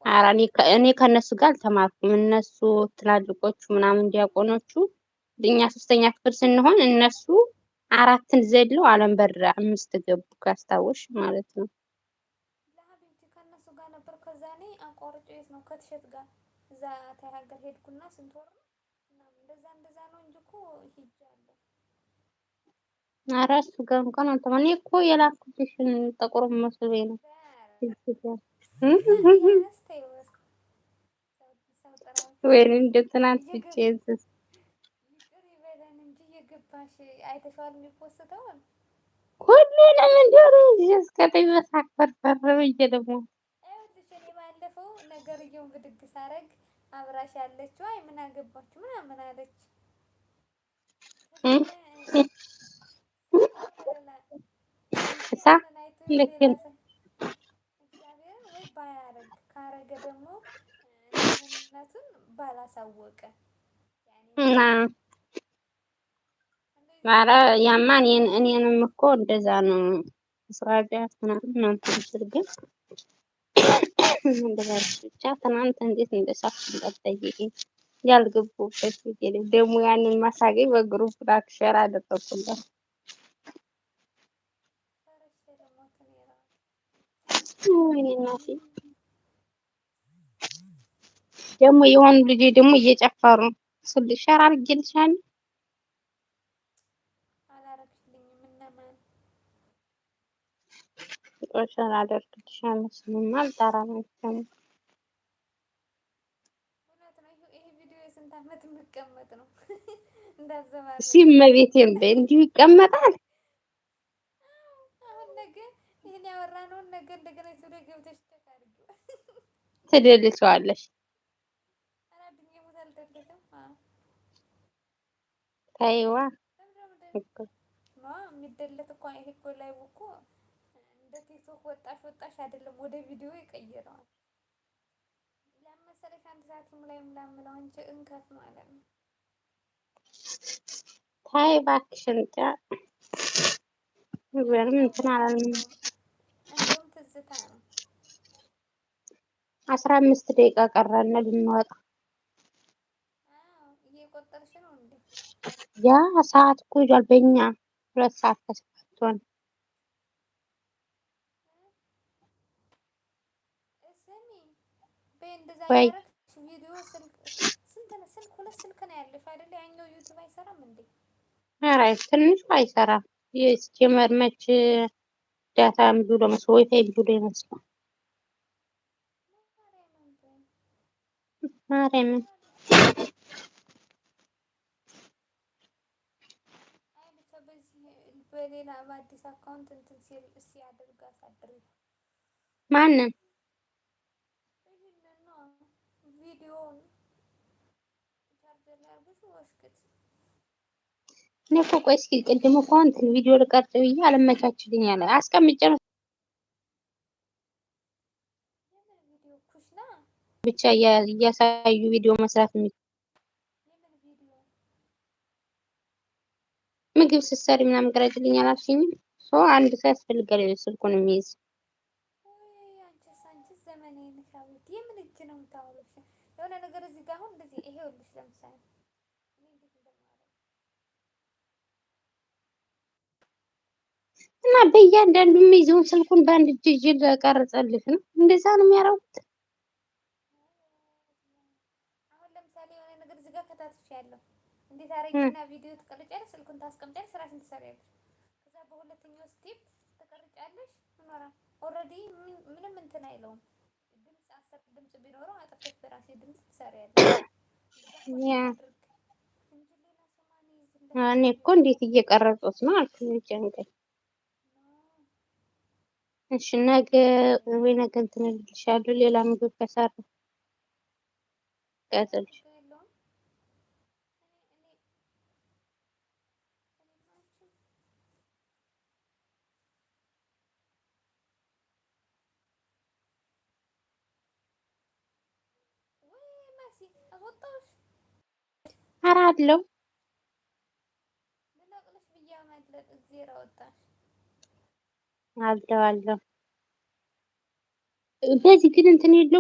ኧረ እኔ ከእነሱ ጋር አልተማርኩም። እነሱ ትላልቆቹ ምናምን ዲያቆኖቹ እኛ ሶስተኛ ክፍል ስንሆን እነሱ አራትን ዘለው አለም በር 5 ገቡ ካስታወሽ ማለት ነው። ለሀቢብቲ ከእነሱ ጋር ነበር። ከዛ እኔ አቋርጬ የት ነው ከትሸት ጋር እዛ ተሀገር ሄድኩና ስንት ወር ነው ምናምን እንደዛ ነው እንጂ እኮ ሂጃለሁ። ኧረ እሱ ጋር እንኳን አልተማርኩም። እኔ እኮ የላኩልሽን ጥቁር መስሎኝ ነው። ቢያንስ ተይው ሰው ጥራው ወይኔ እንደ ትናንት ብቻዬን ይቅር ይበለን እንጂ እየገባሽ አይተሽዋል የሚፖስተውን ሁሉንም እንደው እስከተይ በሳቅ ፈርፈር ብዬ ደግሞ ይኸውልሽ እኔ ባለፈው ነገርየውን ብድግ ሳረግ አብራሽ ያለችው አይ ምን አገባችሁ ምናምን አለች። እንጂ ሳ ያንን አይቶ ልክ ሌላ ሰው እግዚአብሔርን ወይ ባያረግ ካረገ ደግሞ እንትንነቱን ባላሳወቀ ያኔ እና ኧረ እንደዚህ ያማ እኔንም እኮ እንደዛ ነው ስራዳት ምናምን እንትን ግን እንደዛ ብቻ ትናንት እንዴት እንደሳቅ እንዳትጠይቂኝ ያልገቡበት ደግሞ ያንን ማሳገኝ በግሩፕ ላክ ሼር አደረኩላት። ፈረሽ ደግሞ ትኔራ ወይኔ እናቴ ደግሞ የሆኑ ልጆች ደግሞ እየጨፈሩ ስልሽ ሼር አድርጌልሻለሁ። አላረግሽልኝም እነማን ሼር አደርግልሻለሁ። ስሙማ አልጠራም መቼም እውነት ነው። ይሄ ቪዲዮ የስንት አመት የሚቀመጥ ነው? እንዳዘባርቅሽ ሲመቤቴን በይ እንዲሁ ይቀመጣል። አሁን ነገ ይሄን ያወራነውን ነገ እንደገና ቪዲዮ ገብተሽ ቼክ አድርጊው። ትደልሰዋለሽ። አራድኝ ሙት አልደለተም። ታይዋ የሚደለት እኮ ይሄ እኮ ላይቭ እኮ እንደ ቲክቶክ ወጣሽ አይደለም፣ ወደ ቪዲዮ ይቀይረዋል። ለመሰለሽ አንድ ሰዓት ላይ ምላምለው አንቺ እንከፍ ማለት ነው። ታይ እባክሽን ምንም እንትን ይጫወታል። አላልንም። እንደውም ትዝታ ነው። 15 ደቂቃ ቀረን ልንወጣ። እየቆጠርሽ ነው እንዴ? ያ ሰዓት እኮ ይዟል በእኛ 2 ሰዓት ከ7 ሆነ። ስሚ በይ እንደዛ ወይ እያደረግሽ ቪዲዮ ስልክ ስንት ነው? ስልክ 2 ስልክ ነው ያለሽ አይደል? ያኛው ዩቲዩብ አይሰራም እንዴ? ኧረ ትንሽ አይሰራም። የሲጀመር መች ዳታ ብሎ መስሎ ወይ ብሎ ይመስላል። ማርያምን በይ ማርያምን አይ ብቻ በዚህ በሌላ በአዲስ አካውንት እንትን ሲያደርግ አሳድሪ ማንን ይህንን ነው ቪዲዮውን ቻርጀር ላይ አድርገሽ ወስክት። እኔ እኮ ቆይ እስኪ ቅድም እኮ እንትን ቪዲዮ ልቀርጽ ብዬ አልመቻችልኝ አለ አስቀምጬ ነው የምን ቪዲዮ ኩሽና ብቻ እያሳዩ ቪዲዮ መስራት የምን ቪዲዮ ምግብ ስትሰሪ ምናምን ቅረጭልኝ አላልሽኝም? አንድ ሰው ያስፈልጋል ስልኩን የሚይዝ ወይ አንቺስ ዘመኔ ነሽ። አቤት የምን እጅ ነው የምታወሩት? የሆነ ነገር እዚህ ጋር አሁን እንደዚህ ይሄውልሽ ለምሳሌ እኔ እንዴት እንደማደርግ እና በእያንዳንዱ የሚይዘውን ስልኩን በአንድ እጅ ይዤ ልቀርጽልሽ ነው። እንደዛ ነው የሚያደርጉት። አሁን ለምሳሌ የሆነ ነገር እዚህ ጋር ከታትፍ ያለው እንዴት አረጊና ቪዲዮ ትቀርጫለሽ፣ ስልኩን ታስቀምጫለሽ፣ ስራሽን ትሰሪያለሽ። ከዛ በሁለተኛው ስቴፕ ትቀርጫለሽ ይኖራል። ኦልሬዲ ምንም እንትን አይለውም። ድምፅ 10 ድምፅ ቢኖረው አጠፍተሽ በራሴ ድምፅ ትሰሪያለሽ። እዛ ያ ኮኔክት አድርግ እንጂ ሌላ ሰው ማን እኔ ይይዝልሻል እኮ ቪዲዮ? እንዴት እየቀረጹት ነው አልኩኝ። ጨንቀኝ። እሺ ነገ ወይ ነገ እንትን እልልሻለሁ ሌላ ምግብ ከሰራ ቀጥልሽ ችግር የለውም። እኔ ማችን ወይ መሲ አስወጣሁሽ ኧረ አለው ልነቅልሽ ብዬ ማድረግ እግዜር አወጣሽ። አለው በዚህ ግን እንትን የለውም።